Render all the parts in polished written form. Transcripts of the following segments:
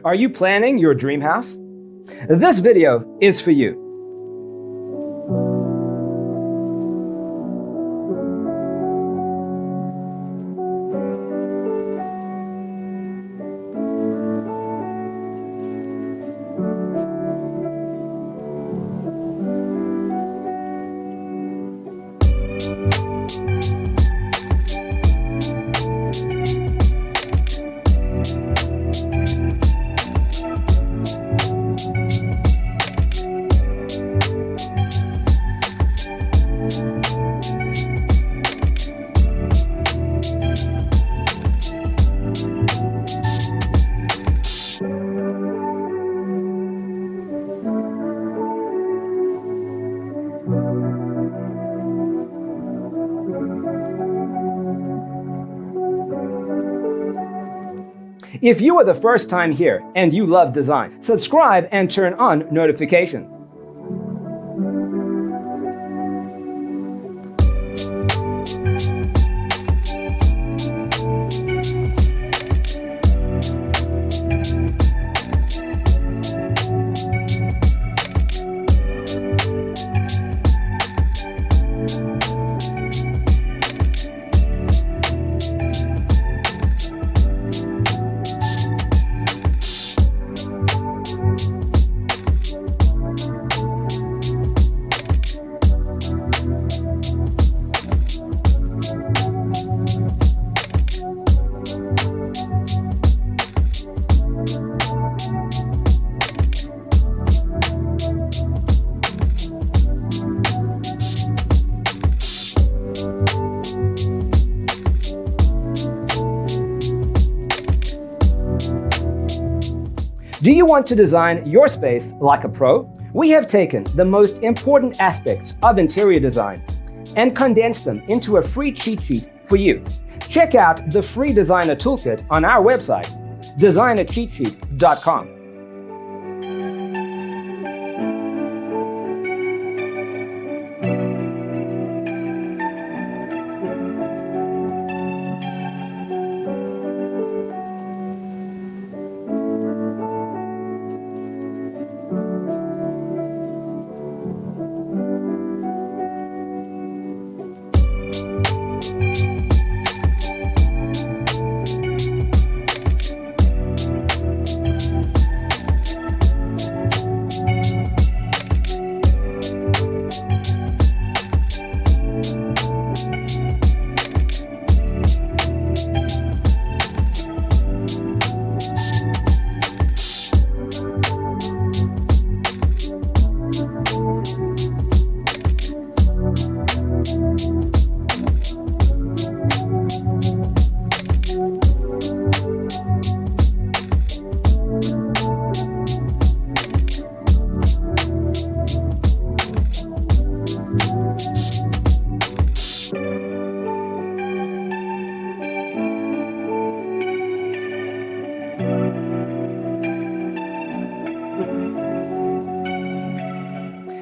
Are you planning your dream house? This video is for you. If you are the first time here and you love design, subscribe and turn on notifications. Do you want to design your space like a pro? We have taken the most important aspects of interior design and condensed them into a free cheat sheet for you. Check out the free designer toolkit on our website, designercheatsheet.com.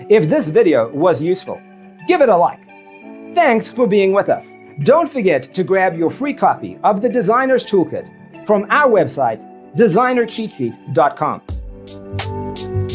If this video was useful, give it a like. Thanks for being with us. Don't forget to grab your free copy of the Designer's Toolkit from our website, designercheatsheet.com.